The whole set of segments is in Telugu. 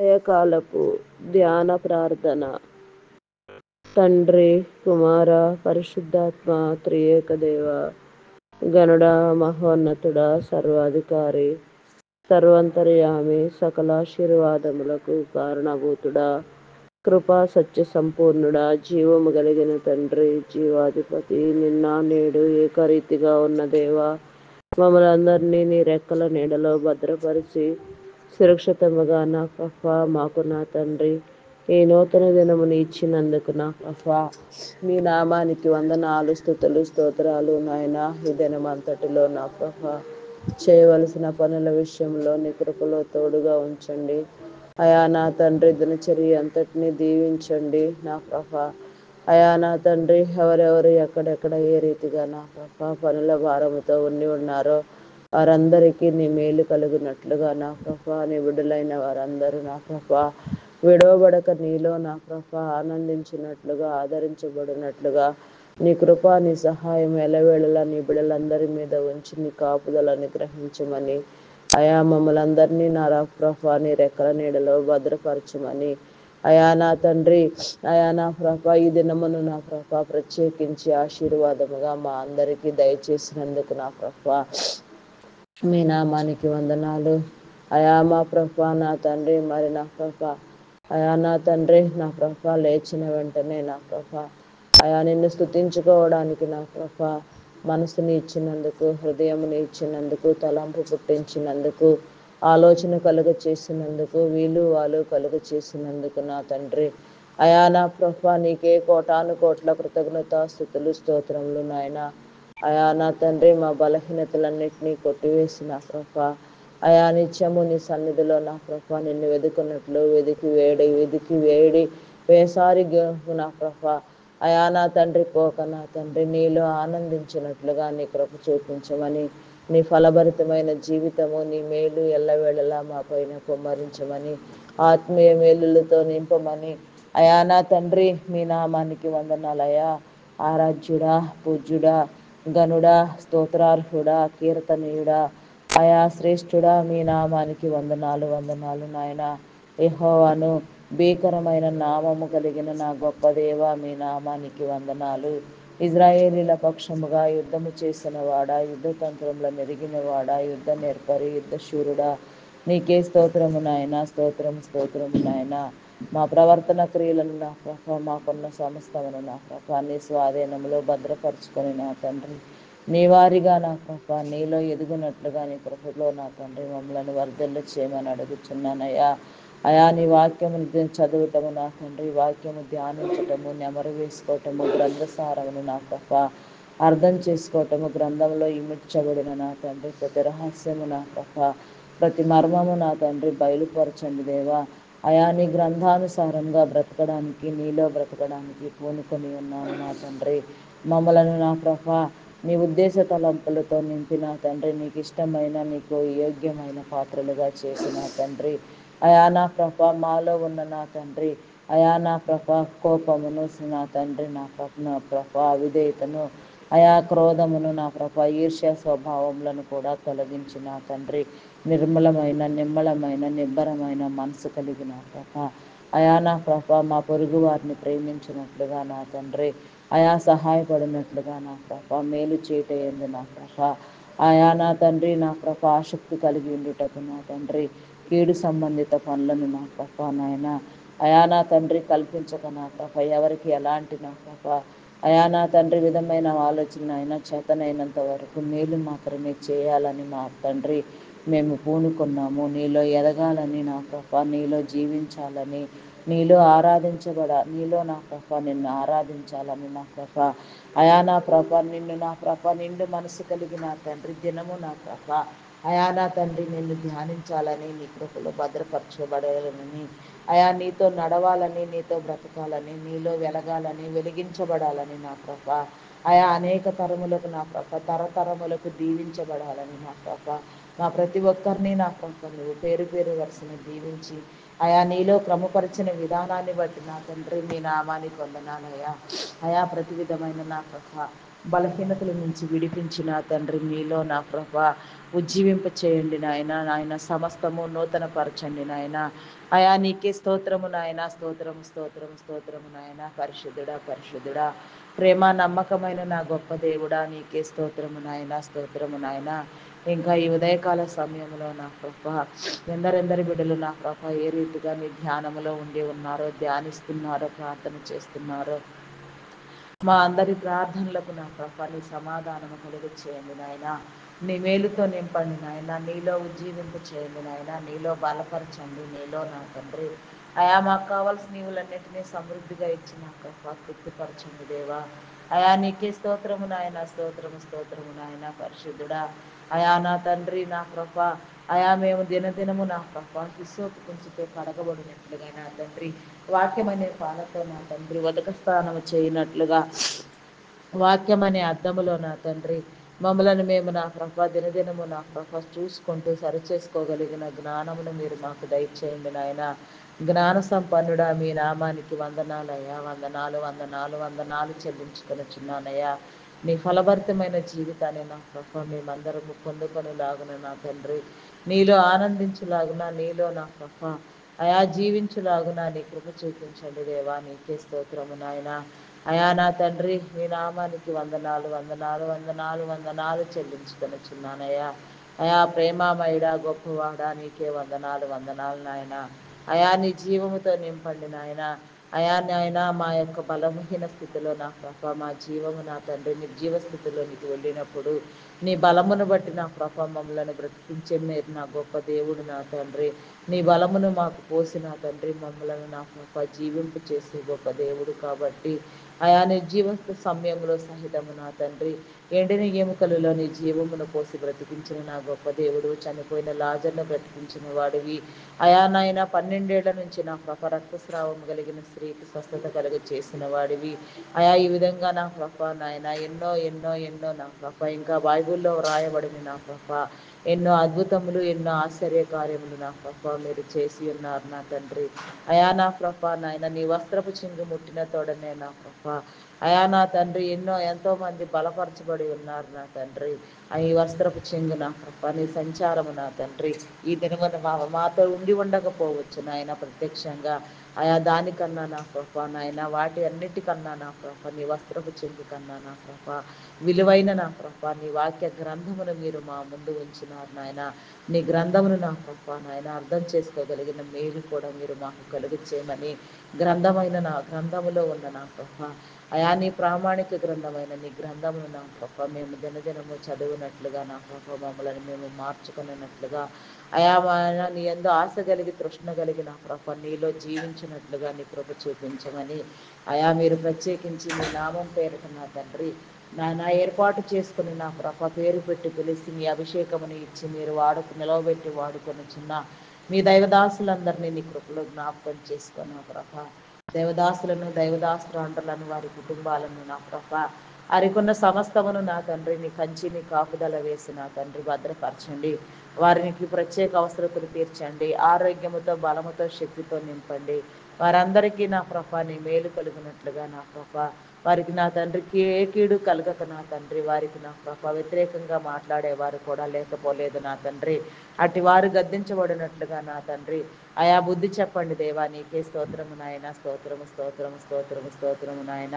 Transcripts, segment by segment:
ఉదయకాలపు ధ్యాన ప్రార్థన. తండ్రి, కుమార, పరిశుద్ధాత్మ త్రియేక దేవ, గణుడా, మహోన్నతుడా, సర్వాధికారి, సర్వంతర్యామి, సకలాశీర్వాదములకు కారణభూతుడా, కృపా సత్య సంపూర్ణుడా, జీవము కలిగిన తండ్రి, జీవాధిపతి, నిన్న నేడు ఏకరీతిగా ఉన్న దేవా, మమ్మల్ని అందరినీ నీ రెక్కల నీడలో భద్రపరిచి సురక్షితముగా నా ప్రభా మాకు నా తండ్రి ఈ నూతన దినముని ఇచ్చినందుకు నా ప్రభా మీ నామానికి వందనాలు, స్తుతులు, స్తోత్రాలు నాయన. ఈ దినమంతటిలో నా ప్రభా చేయవలసిన పనుల విషయంలో నీ కృపలో తోడుగా ఉంచండి అయా నా తండ్రి. దినచర్య అంతటినీ దీవించండి నా ప్రభా. అయా నా తండ్రి, ఎవరెవరు ఎక్కడెక్కడ ఏ రీతిగా నా ప్రభా పనుల భారముతో ఉన్నారో వారందరికీ నీ మేలు కలుగునట్లుగా నా ప్రభా, నీ బిడ్డలైన వారందరూ నా ప్రభా విడవబడక నీలో నా ప్రభా ఆనందించినట్లుగా, ఆదరించబడినట్లుగా నీ కృప, నీ సహాయం ఎలవేళలా నీ బిడ్డలందరి మీద ఉంచి నీ కాపుదలని గ్రహించమని అయా మమ్మల్ని అందరినీ నా ప్రభా నీ రెక్కల నీడలో భద్రపరచమని అయా నా తండ్రి, అయా నా ప్రభా ఈ దినమును నా ప్రభా ప్రత్యేకించి ఆశీర్వాదముగా మా అందరికీ దయచేసినందుకు నా ప్రభా మీ నామానికి వందనాలు అయా మా ప్రభా నా తండ్రి. మరి నా ప్రభా అయా నా తండ్రి, నా ప్రభా లేచిన వెంటనే నా ప్రభా అయా నిన్ను స్తుతించుకోవడానికి నా ప్రభా మనసుని ఇచ్చినందుకు, హృదయముని ఇచ్చినందుకు, తలంపు పుట్టించినందుకు, ఆలోచన కలుగ చేసినందుకు, వీలు వాళ్ళు కలుగ చేసినందుకు నా తండ్రి అయా నా ప్రభా నీకే కోటాను కోట్ల కృతజ్ఞత, స్తుతులు, స్తోత్రములు నాయన. అయా నా తండ్రి, మా బలహీనతలన్నింటినీ కొట్టివేసిన ప్రభా అయా నిత్యము నీ సన్నిధిలో నా ప్రభా నిన్ను వెతుకున్నట్లు వెదికి వేడి వేసారి నా ప్రభా అయా నా తండ్రి పోక నా తండ్రి నీలో ఆనందించినట్లుగా నీ కృప చూపించమని, నీ ఫలభరితమైన జీవితము, నీ మేలు ఎల్లవేళలా మా పైన కుమ్మరించమని, ఆత్మీయ మేలులతో నింపమని అయా నా తండ్రి మీ నామానికి వందనాలయ్యా. ఆరాధ్యుడా, పూజ్యుడా, గనుడా, స్తోత్రార్హుడా, కీర్తనీయుడా, అయా శ్రేష్ఠుడా, మీ నామానికి వందనాలు వందనాలు నాయన. యెహోవాను భీకరమైన నామము కలిగిన నా గొప్ప దేవ, మీ నామానికి వందనాలు. ఇజ్రాయేలీల పక్షముగా యుద్ధము చేసిన వాడా, యుద్ధ తంత్రముల మెరిగిన వాడా, యుద్ధ నేర్పరి, యుద్ధ శూరుడా, నీకే స్తోత్రము నాయన. స్తోత్రము స్తోత్రము నాయన. మా ప్రవర్తన క్రియలను నా ప్రభా, మాకున్న సమస్తమును నా ప్రభా నీ స్వాధీనంలో భద్రపరుచుకొని నా తండ్రి నీ వారిగా నా ప్రభా నీలో ఎదుగునట్లుగా నీ కృపలో నా తండ్రి మమ్మల్ని వర్ధిల్ల చేయమని అడుగుచున్నానయ్యా. అయా నీ వాక్యము చదవటము నా తండ్రి, వాక్యము ధ్యానించటము, నెమరు వేసుకోవటము, గ్రంథసారమును నా ప్రభా అర్థం చేసుకోవటము, గ్రంథంలో ఇమిడ్చబడిన నా తండ్రి ప్రతి రహస్యము నా ప్రభా, ప్రతి మర్మము నా తండ్రి బయలుపరచండి దేవా. అయా నీ గ్రంథానుసారంగా బ్రతకడానికి, నీలో బ్రతకడానికి పూనుకొని ఉన్నాము నా తండ్రి. మమ్మలను నా ప్రభా నీ ఉద్దేశ తలంపులతో నింపి నా తండ్రి, నీకు ఇష్టమైన, నీకు యోగ్యమైన పాత్రలుగా చేసి నా తండ్రి అయా నా ప్రభా మాలో ఉన్న నా తండ్రి అయా నా ప్రభా కోపమును నా తండ్రి నా ప్రభా అవిధేయతను, అయా క్రోధమును నా ప్రభా ఈర్ష్య స్వభావములను కూడా తొలగించి నా తండ్రి నిర్మలమైన, నిమ్మలమైన, నిబ్బరమైన మనసు కలిగిన ప్రభా అయా నా ప్రభా మా పొరుగు వారిని ప్రేమించినట్లుగా నా తండ్రి అయా సహాయపడినట్లుగా నా ప్రభా మేలు చేయటందు నా ప్రభా అయా నా తండ్రి నా ప్రభా ఆసక్తి కలిగి ఉండుటకు నా తండ్రి కీడు సంబంధిత పనులను నా ప్రభా నాయన అయా నా తండ్రి కల్పించక నా ప్రభా ఎవరికి ఎలాంటి నా ప్రభా అయా నా తండ్రి విధమైన ఆలోచన అయినా చేతనైనంత వరకు మేలు మాత్రమే చేయాలని మా తండ్రి మేము పూనుకున్నాము. నీలో ఎదగాలని నా ప్రభా, నీలో జీవించాలని, నీలో నీలో నా ప్రభా నిన్ను ఆరాధించాలని నా ప్రభా అయా నా ప్రభా నిన్ను నా ప్రభా నిండు మనసు కలిగి నా తండ్రి దినము నా ప్రభా అయా నా తండ్రి నిన్ను ధ్యానించాలని, నీ కృపలో భద్రపరచబడాలని, అయా నీతో నడవాలని, నీతో బ్రతకాలని, నీలో వెలగాలని, వెలిగించబడాలని నా ప్రభా అయా అనేక తరములకు నా ప్రభా తరతరములకు దీవించబడాలని నా ప్రభా మా ప్రతి ఒక్కరిని నా ప్రభా నువ్వు పేరు పేరు వరుసను దీవించి అయా నీలో క్రమపరిచిన విధానాన్ని బట్టి నా తండ్రి మీ నామానికి వందనాలయ్యా. అయా ప్రతి విధమైన నా ప్రభా బలహీనతల నుంచి విడిపించి నా తండ్రి మీలో నా ప్రభా ఉజ్జీవింప చేయండి నాయన. నాయన సమస్తము నూతన పరచండి నాయన. అయా నీకే స్తోత్రము నాయన. స్తోత్రము స్తోత్రము స్తోత్రము నాయన. పరిశుద్ధుడా పరిశుద్ధుడా ప్రేమ నమ్మకమైన నా గొప్ప దేవుడా నీకే స్తోత్రము నాయన. స్తోత్రము నాయన. ఇంకా ఈ ఉదయకాల సమయంలో నా ప్రభ ఎందరెందరి బిడ్డలు నా ప్రభ ఏ రీతిగా నీ ధ్యానములో ఉండి ఉన్నారో, ధ్యానిస్తున్నారో, ప్రార్థన చేస్తున్నారో, మా అందరి ప్రార్థనలకు నా ప్రభ నీ సమాధానము కలుగు చేయండి నాయన. నీ మేలుతో నింపండి నాయన. నీలో ఉజ్జీవింప చేయండి నాయన. నీలో బలపరచండి. నీలో నా తండ్రి అయా మాకు కావాల్సిన నీవులన్నిటినీ సమృద్ధిగా ఇచ్చి నా ప్రభ తృప్తిపరచండి దేవా. అయా నీకే స్తోత్రము నాయన. స్తోత్రము స్తోత్రము నాయన. పరిశుద్ధుడా అయా నా తండ్రి నా ప్రభ అయా మేము దినదినము నా ప్రభ హిస్సోపు కుంచితో కడగబడినట్లుగా నా తండ్రి వాక్యమనే పాలతో నా తండ్రి ఉదక స్నానము చేయనట్లుగా వాక్యమనే అద్దములో నా తండ్రి మమ్మలను మేము నా ప్రభ దినదినము నా ప్రభ చూసుకుంటూ సరిచేసుకోగలిగిన జ్ఞానమును మీరు మాకు దయచేయండి నాయన. జ్ఞాన సంపన్నుడా మీ నామానికి వందనాలయ్యా. వందనాలు వందనాలు వందనాలు చెల్లించుకొనుచున్నానయ్యా. నీ ఫలభరితమైన జీవితాన్ని నా ప్రభ మేమందరము పొందుకొనిలాగున నా తండ్రి నీలో ఆనందించులాగున, నీలో నా ప్రభ అయా జీవించులాగున నీ కృప చూపించండి దేవా. నీకే స్తోత్రము నాయన. అయా నా తండ్రి మీ నామానికి వందనాలు వందనాలు వందనాలు వందనాలు చెల్లించుకొనుచున్నానయ్యా. అయా ప్రేమామయుడా గొప్పవాడా నీకే వందనాలు వందనాలు నాయన. అయా నీ జీవముతో నింపండి నాయన. అయా నాయన మా యొక్క బలహీన స్థితిలో నా ప్రభ మా జీవము నా తండ్రి నిర్జీవ స్థితిలోనికి వెళ్ళినప్పుడు నీ బలమును బట్టి నా ప్రభ మమ్మలను బ్రతికించే మీరు నా గొప్ప దేవుడు నా తండ్రి. నీ బలమును మాకు పోసి నా తండ్రి మమ్మలను నా ప్రభ జీవింపు చేసే గొప్ప దేవుడు కాబట్టి అయా నిర్జీవ సమయంలో సహితము నా తండ్రి ఎండిన ఎముకలలో నీ జీవమును పోసి బ్రతికించిన నా గొప్ప దేవుడు. చనిపోయిన లాజర్ను బ్రతికించిన వాడివి అయా నాయన. 12 ఏళ్ల నుంచి నా ప్రభ రక్తస్రావం కలిగిన స్త్రీకి స్వస్థత కలుగ చేసిన వాడివి అయా. ఈ విధంగా నా ప్రభ నాయన ఎన్నో ఎన్నో ఎన్నో నా ప్రభ ఇంకా బైబిల్లో వ్రాయబడిన నా ప్రభ ఎన్నో అద్భుతములు ఎన్నో ఆశ్చర్య కార్యములు నా ప్రభ మీరు చేసి ఉన్నారు నా తండ్రి. అయా నా ప్రభ నాయన నీ వస్త్రపు చింగు ముట్టిన తోడనే నా ప్రభ అయా నా తండ్రి ఎంతో మంది బలపరచబడి ఉన్నారు నా తండ్రి. ఈ వస్త్రపు చింగు నా ప్రభ నీ సంచారము నా తండ్రి ఈ దినమున మాతో ఉండి ఉండకపోవచ్చు నాయన ప్రత్యక్షంగా. అయా దానికన్నా నా ప్రభ నాయన వాటి అన్నిటికన్నా నా ప్రభ నీ వస్త్రపు చింగు కన్నా నా ప్రభ విలువైన నా ప్రభ నీ వాక్య గ్రంథమును మీరు మా ముందు ఉంచినారు నాయన. నీ గ్రంథమును నా ప్రభ నాయన అర్థం చేసుకోగలిగిన మేలు కూడా మీరు మాకు కలుగు చేయమని నా గ్రంథములో ఉన్న నా ప్రభ అయా నీ ప్రామాణిక గ్రంథమైన నీ గ్రంథమును నా ప్రభ మేము దినదినము చదువునట్లుగా నా ప్రభ మమ్మల్ని మేము మార్చుకున్నట్లుగా అయా నీ ఎందు ఆశ కలిగి తృష్ణ కలిగి నా ప్రభ నీలో జీవించినట్లుగా నీ కృప చూపించమని అయా మీరు ప్రత్యేకించి మీ నామం పేరిట నా తండ్రి నా ఏర్పాటు చేసుకుని నా ప్రభ పేరు పెట్టి పిలిచి మీ అభిషేకముని ఇచ్చి మీరు నిలవబెట్టి వాడుకొనుచున్న మీ దైవదాసులందరినీ నీ కృపలో జ్ఞాపకం చేసుకొని నా ప్రభ దైవదాసులను దైవదాసురాండ్రులను వారి కుటుంబాలను నా ప్రభ అరికున్న సమస్తమును నా తండ్రి నీ కంచి నీ కాపుదల వేసి నా తండ్రి భద్రపరచండి. వారికి ప్రత్యేక అవసరతలు తీర్చండి. ఆరోగ్యముతో బలముతో శక్తితో నింపండి. వారందరికీ నా ప్రభ నీ మేలు కలిగినట్లుగా నా ప్రభ వారికి నా తండ్రికి ఏ కీడు కలగక నా తండ్రి వారికి నా ప్రభ వ్యతిరేకంగా మాట్లాడేవారు కూడా లేకపోలేదు నా తండ్రి. అటు వారు గద్దించబడినట్లుగా నా తండ్రి అయా బుద్ధి చెప్పండి దేవా. నీకే స్తోత్రము నాయన. స్తోత్రము స్తోత్రము స్తోత్రము స్తోత్రము నాయన.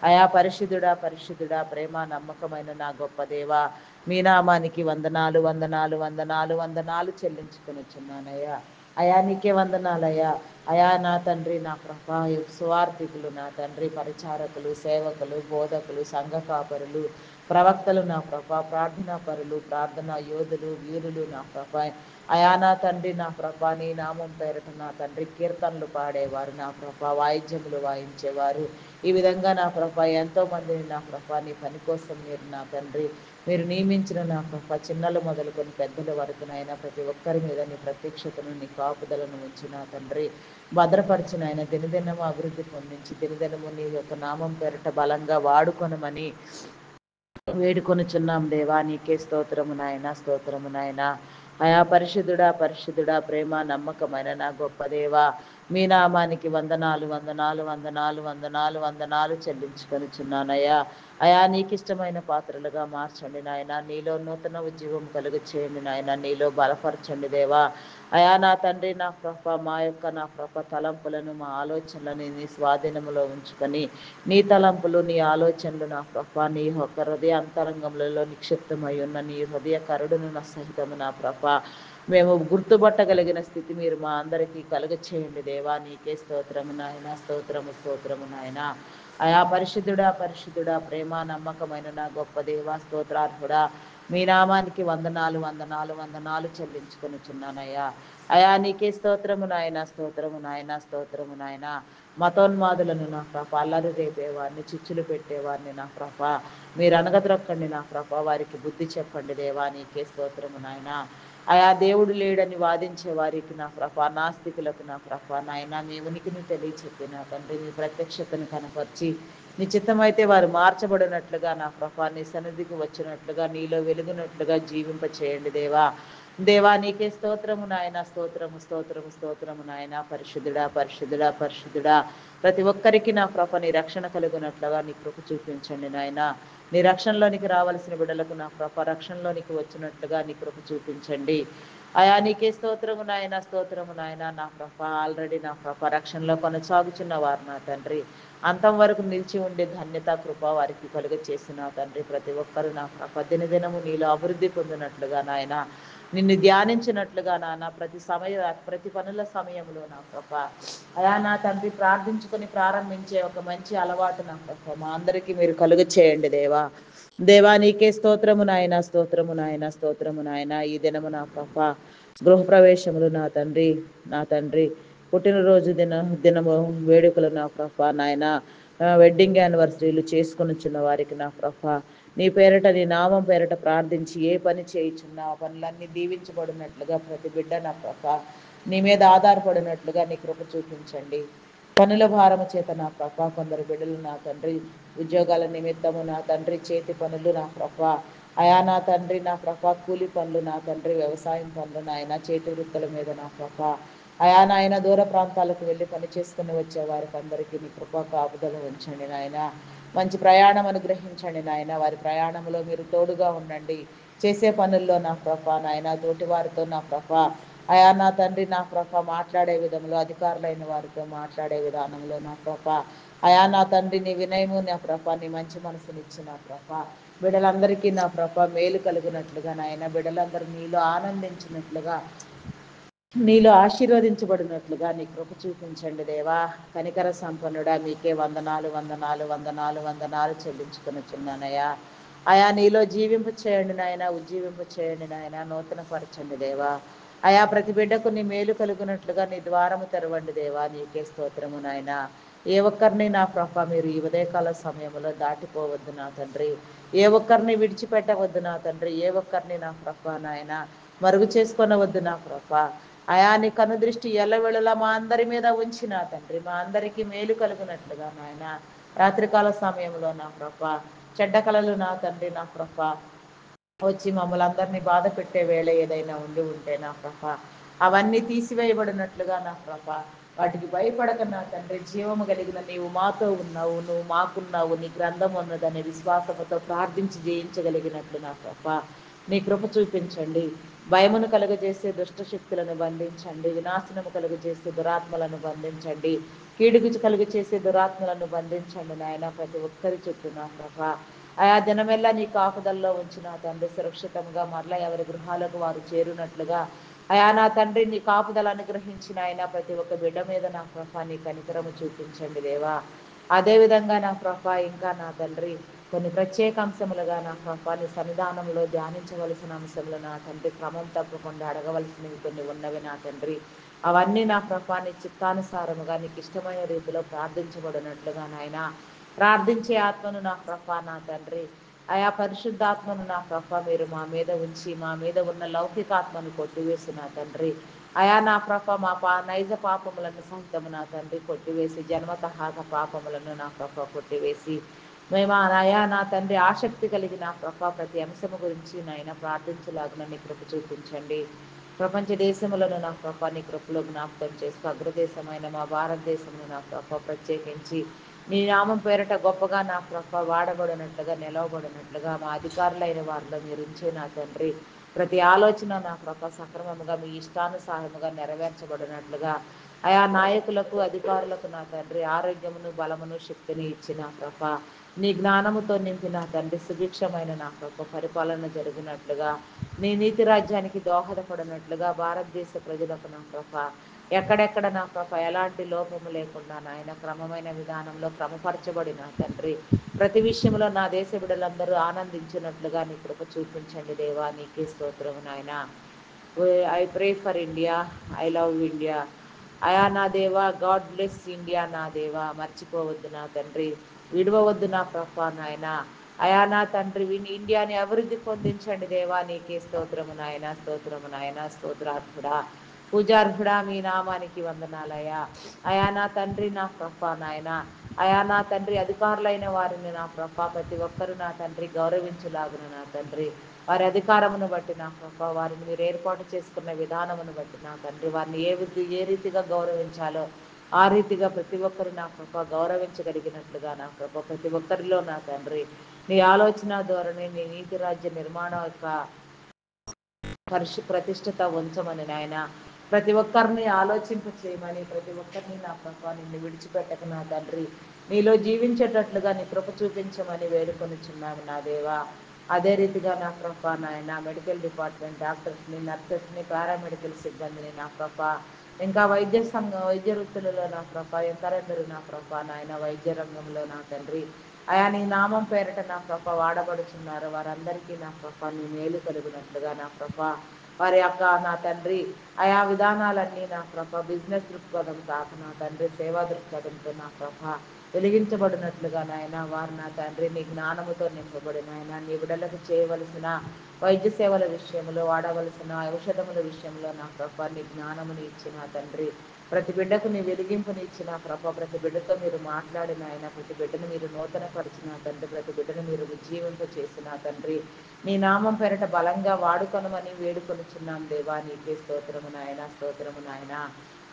అయా పరిశుద్ధుడా పరిశుద్ధుడా ప్రేమ నమ్మకమైన నా గొప్ప దేవా మీ నామానికి వందనాలు వందనాలు వందనాలు వందనాలు చెల్లించుకొనుచున్నానయ్యా. అయా నీకే వందనాలయ్యా. అయా నా తండ్రి నా ప్రభ సువార్థికులు నా తండ్రి పరిచారకులు సేవకులు బోధకులు సంఘ కాపరులు ప్రవక్తలు నా ప్రభ ప్రార్థనా పరులు ప్రార్థనా యోధులు వీరులు నా ప్రభ అయా నా తండ్రి నా ప్రభ నీ నామం పేరట నా తండ్రి కీర్తనలు పాడేవారు నా ప్రభ వాయిద్యములు వాయించేవారు ఈ విధంగా నా ప్రభ ఎంతో మందిని నా ప్రభ నీ పని కోసం మీరు నా తండ్రి మీరు నియమించిన నా ప్రభ చిన్నలు మొదలుకొని పెద్దల వరకునైనా ప్రతి ఒక్కరి మీద నీ ప్రత్యక్షతను నీ కాపుదలను ఉంచి నా తండ్రి భద్రపరిచిన ఆయన దినదినము అభివృద్ధి పొందించి దినదినము నీ యొక్క నామం పేరట బలంగా వాడుకొనమని వేడుకొనుచున్నాం దేవా. నీకే స్తోత్రము నాయన. స్తోత్రము నాయన. అయా పరిశుద్ధుడా పరిశుద్ధుడా ప్రేమ నమ్మకమైన నా గొప్ప దేవా మీ నామానికి వందనాలు వందనాలు వందనాలు వందనాలు వందనాలు చెల్లించుకొనిచున్నానయ్యా. అయా నీకు ఇష్టమైన పాత్రలుగా మార్చండి నాయన. నీలో నూతన ఉద్యోగం కలుగు చేయండి నాయన. నీలో బలపరచండి దేవా. అయా నా తండ్రి, నా ప్రభ, మా యొక్క నా ప్రభ తలంపులను, మా ఆలోచనలను నీ స్వాధీనంలో ఉంచుకొని, నీ తలంపులు, నీ ఆలోచనలు నా ప్రభ నీ యొక్క హృదయ అంతరంగములలో నిక్షిప్తమై ఉన్న నీ హృదయ కరుడును నా సహితము నా ప్రభ మేము గుర్తుపట్టగలిగిన స్థితి మీరు మా అందరికీ కలుగ చేయండి దేవా. నీకే స్తోత్రము నాయన, స్తోత్రము స్తోత్రము నాయన. అయా పరిశుద్ధుడా పరిశుద్ధుడా, ప్రేమ నమ్మకమైన నా గొప్ప దేవా, స్తోత్రార్హుడా, మీ నామానికి వందనాలు వందనాలు వందనాలు చెల్లించుకొనిచున్నానయ్యా. అయా నీకే స్తోత్రము నాయన, స్తోత్రము నాయన, స్తోత్రము నాయన. మతోన్మాదులను నా ప్రభ, అల్లరి రేపేవారిని, చిచ్చులు పెట్టేవారిని నా ప్రభ మీరు అనగద్రొక్కండి నా ప్రభ. వారికి బుద్ధి చెప్పండి దేవా. నీకే స్తోత్రము నాయన. అయా దేవుడు లేడని వాదించే వారికి నా ప్రభ, నాస్తికులకు నా ప్రభ నాయన మీ ఉనికిని తెలియచెప్పి నా తండ్రి మీ ప్రత్యక్షతను కనపరిచి, నీ చిత్తమైతే వారు మార్చబడినట్లుగా నా ప్రభ నీ సన్నిధికి వచ్చినట్లుగా, నీలో వెలుగునట్లుగా జీవింప చేయండి దేవా. దేవా నీకే స్తోత్రము నాయన, స్తోత్రము స్తోత్రము స్తోత్రము నాయన. పరిశుద్ధుడా పరిశుద్ధుడా పరిశుద్ధుడా, ప్రతి ఒక్కరికి నా ప్రభ నీ రక్షణ కలుగునట్లుగా నీ కృప చూపించండి నాయన. నీ రక్షణలోనికి రావాల్సిన బిడ్డలకు నా ప్రభ రక్షణలోనికి వచ్చినట్లుగా నీ కృప చూపించండి. అయా నీకే స్తోత్రము నాయన, స్తోత్రము నాయన. నా ప్రభ ఆల్రెడీ నా ప్రభ రక్షణలో కొనసాగుచున్న వారు నా తండ్రి అంతం వరకు నిలిచి ఉండే ధన్యత కృప వారికి కలుగ చేసిన తండ్రి ప్రతి ఒక్కరు నా ప్రభ దినదినము నీలో అభివృద్ధి పొందినట్లుగా నాయన, నిన్ను ధ్యానించినట్లుగా నాన్న, ప్రతి పనుల సమయంలో నా ప్రభ అయా నా తండ్రి ప్రార్థించుకొని ప్రారంభించే ఒక మంచి అలవాటు నా ప్రభ మా అందరికీ మీరు కలుగ చేయండి దేవా. దేవా నీకే స్తోత్రము నాయన, స్తోత్రము నాయన, స్తోత్రము నాయన. ఈ దినము నా ప్రభ గృహప్రవేశములు నా తండ్రి, నా తండ్రి పుట్టినరోజు దినము వేడుకలు నా ప్రభ నాయన, వెడ్డింగ్ యానివర్సరీలు చేసుకొనిచున్న వారికి నా ప్రభ నీ పేరట, నీ నామం పేరట ప్రార్థించి ఏ పని చేయుచున్నా ఆ పనులన్నీ దీవించబడినట్లుగా ప్రతి బిడ్డ నా ప్రభ నీ మీద ఆధారపడినట్లుగా నీ కృప చూపించండి. పనుల భారము చేత నా ప్రభ కొందరు బిడ్డలు నా తండ్రి ఉద్యోగాల నిమిత్తము నా తండ్రి చేతి పనులు నా ప్రభ అయా నా తండ్రి, నా ప్రభ కూలి పనులు నా తండ్రి, వ్యవసాయం పనులు నాయన, చేతి వృత్తుల మీద నా ప్రభ అయా నాయన దూర ప్రాంతాలకు వెళ్ళి పని చేసుకుని వచ్చే వారికి అందరికీ నీ కృప కాపుదల ఉంచండి నాయన. మంచి ప్రయాణం అనుగ్రహించండి నాయన. వారి ప్రయాణంలో మీరు తోడుగా ఉండండి. చేసే పనుల్లో నా ప్రభ నాయన, తోటి వారితో నా ప్రభ అయా నా తండ్రి, నా ప్రభ మాట్లాడే విధంలో, అధికారులైన వారితో మాట్లాడే విధానంలో నా ప్రభ అయా నా తండ్రి నీ వినయము నా ప్రభ, నీ మంచి మనసునిచ్చి నా ప్రభ బిడ్డలందరికీ నా ప్రభ మేలు కలిగినట్లుగా నాయన, బిడ్డలందరూ నీలో ఆనందించినట్లుగా, నీలో ఆశీర్వదించబడినట్లుగా నీ కృప చూపించండి దేవా. కనికర సంపన్నుడా మీకే వందనాలు వందనాలు వందనాలు వందనాలు చెల్లించుకొనిచున్నానయ్యా. అయా నీలో జీవింప చేయండి నాయన, ఉజ్జీవింప చేయండి నాయన, నూతన పరచండి దేవా. అయా ప్రతి బిడ్డకు నీ మేలు కలుగునట్లుగా నీ ద్వారము తెరవండి దేవా. నీకే స్తోత్రము నాయన. ఏ ఒక్కరిని నా ప్రభ మీరు ఈ ఉదయకాల సమయంలో దాటిపోవద్దు నా తండ్రి. ఏ ఒక్కరిని విడిచిపెట్టవద్దు నా తండ్రి. ఏ ఒక్కరిని నా ప్రభ నాయన మరుగు చేసుకొనవద్దు నా ప్రభ. అయా నీ కనుదృష్టి ఎల్లవేళలా మా అందరి మీద ఉంచి నా తండ్రి మా అందరికీ మేలు కలుగునట్లుగా నాయన, రాత్రికాల సమయంలో నా ప్రభ చెడ్డ కలలు నా తండ్రి నా ప్రభ వచ్చి మమ్మల్ని అందరినీ బాధ పెట్టే వేళ ఏదైనా ఉండి ఉంటే నా ప్రభ అవన్నీ తీసివేయబడినట్లుగా నా ప్రభ వాటికి భయపడక నా తండ్రి జీవము కలిగిన నీవు మాతో ఉన్నావు, నువ్వు మాకున్నావు, నీ గ్రంథం ఉన్నదనే విశ్వాసముతో ప్రార్థించి జయించగలిగినట్లు నా ప్రభ నీ కృప చూపించండి. భయమును కలుగజేసే దుష్ట శక్తులను బంధించండి. వినాశనము కలుగజేసే దురాత్మలను బంధించండి. కీడుగు కలుగు చేసే దురాత్మలను బంధించండి నాయన. ప్రతి ఒక్కరి చుట్టూ నా ప్రభ ఆయా దినమెల్లా నీ కాపుదల్లో ఉంచిన తండ్రి సురక్షితంగా మరలా ఎవరి గృహాలకు వారు చేరునట్లుగా అయా నా తండ్రి నీ కాపుదల అనుగ్రహించిన ఆయన ప్రతి ఒక్క బిడ్డ మీద నా ప్రభ నీ కనికరము చూపించండి దేవా. అదేవిధంగా నా ప్రభ ఇంకా నా తండ్రి కొన్ని ప్రత్యేక అంశములుగా నా ప్రభ నీ సన్నిధానంలో ధ్యానించవలసిన అంశములు నా తండ్రి క్రమం తప్పకుండా అడగవలసినవి కొన్ని ఉన్నవి నా తండ్రి. అవన్నీ నా ప్రభ నీ చిత్తానుసారముగా నీకు ఇష్టమైన రీతిలో ప్రార్థించబడినట్లుగా నాయన, ప్రార్థించే ఆత్మను నా ప్రభ నా తండ్రి ఆయా పరిశుద్ధాత్మను నా ప్రభ మీరు మా మీద ఉంచి మా మీద ఉన్న లౌకికాత్మను కొట్టివేసి నా తండ్రి అయా నా ప్రభ మా నైజ పాపములను సహితము నా తండ్రి కొట్టివేసి, జన్మతహాత పాపములను నా ప్రభ కొట్టివేసి మేము అయా నా తండ్రి ఆసక్తి కలిగి నా ప్రభ ప్రతి అంశము గురించి నాయన ప్రార్థించలాగున నీ కృప చూపించండి. ప్రపంచ దేశములను నా ప్రభా నీ కృపలో జ్ఞాపకం చేసుకో. అగ్రదేశమైన మా భారతదేశంలో నా ప్రభా ప్రత్యేకించి నీ నామం పేరట గొప్పగా నా ప్రభ వాడబడినట్లుగా నిలవబడినట్లుగా మా అధికారులైన వారిలో మీరు ఉంచే నా తండ్రి ప్రతి ఆలోచన నా ప్రభ సక్రమముగా మీ ఇష్టానుసారముగా నెరవేర్చబడినట్లుగా ఆయా నాయకులకు అధికారులకు నా తండ్రి ఆరోగ్యమును బలమును శక్తిని ఇచ్చిన ప్రభ నీ జ్ఞానముతో నింపిన తండ్రి సుభిక్షమైన నా ప్రభ పరిపాలన జరిగినట్లుగా నీ నీతి రాజ్యానికి దోహదపడినట్లుగా భారతదేశ ప్రజలకు నా ప్రభ ఎక్కడెక్కడ నా ప్రభ ఎలాంటి లోపము లేకుండా నాయన క్రమమైన విధానంలో క్రమపరచబడిన తండ్రి ప్రతి విషయంలో నా దేశ బిడ్డలందరూ ఆనందించినట్లుగా నీ కృప చూపించండి దేవా నీకే స్తోత్రము నాయన I pray for India I love India అయా నా దేవా గాడ్ బ్లెస్ ఇండియా నా దేవా మర్చిపోవద్దు నా తండ్రి విడవవద్దు నా ప్రభా నాయన అయా నా తండ్రి ఇండియాని అభివృద్ధి పొందించండి దేవా నీకే స్తోత్రము నాయన స్తోత్రము నాయన స్తోత్రార్హుడా పూజార్హుడా మీ నామానికి వందనాలయ్యా అయా నా తండ్రి నా ప్రభా నాయన అయా నా తండ్రి అధికారులైన వారిని నా ప్రభా ప్రతి ఒక్కరూ నా తండ్రి గౌరవించులాగును నా తండ్రి వారి అధికారమును బట్టి నా ప్రభా వారిని మీరు ఏర్పాటు చేసుకున్న విధానమును బట్టి నా తండ్రి వారిని ఏ రీతిగా గౌరవించాలో ఆ రీతిగా ప్రతి ఒక్కరు నా ప్రభ గౌరవించగలిగినట్లుగా నా ప్రభ ప్రతి ఒక్కరిలో నా తండ్రి నీ ఆలోచన ధోరణి నీ నీతి రాజ్య నిర్మాణం యొక్క ప్రతిష్టత ఉంచమని నాయన ప్రతి ఒక్కరిని ఆలోచింప చేయమని ప్రతి ఒక్కరిని నా ప్రభా నిన్ను విడిచిపెట్టక నా తండ్రి నీలో జీవించేటట్లుగా నీ కృప చూపించమని వేడుకొనిచున్నాము నా దేవా అదే రీతిగా నా ప్రభా నాయన మెడికల్ డిపార్ట్మెంట్ డాక్టర్స్ని నర్సెస్ని పారామెడికల్ సిబ్బందిని నా ప్రభా ఇంకా వైద్య వృత్తులలో నా ప్రభా ఎందరెందరూ నా ప్రభా నాయన వైద్య రంగంలో నా తండ్రి అయా నీ నామం పేరట నా ప్రభ వాడబడుచున్నారు వారందరికీ నా ప్రభ నీ మేలు కలిగినట్లుగా నా ప్రభ వారి యొక్క నా తండ్రి ఆయా విధానాలన్నీ నా ప్రభ బిజినెస్ దృక్పథం కాక నా తండ్రి సేవా దృక్పథంతో నా ప్రభ వెలిగించబడినట్లుగా నాయన వారు నా తండ్రి నీ జ్ఞానముతో నింపబడిన ఆయన నీ బిడ్డలకు చేయవలసిన వైద్య సేవల విషయంలో వాడవలసిన ఔషధముల విషయంలో నా ప్రభ నీ జ్ఞానముని ఇచ్చిన తండ్రి ప్రతి బిడ్డకు నీ వెలిగింపుని ఇచ్చిన ప్రభ ప్రతి బిడ్డతో మీరు మాట్లాడిన ఆయన ప్రతి బిడ్డను మీరు నూతన పరిచిన తండ్రి ప్రతి బిడ్డను మీరు ఉజ్జీవింప చేసిన తండ్రి నీ నామం పేరట బలంగా వాడుకొనమని వేడుకొనిచున్నాం దేవా నీకే స్తోత్రము నాయన స్తోత్రము నాయన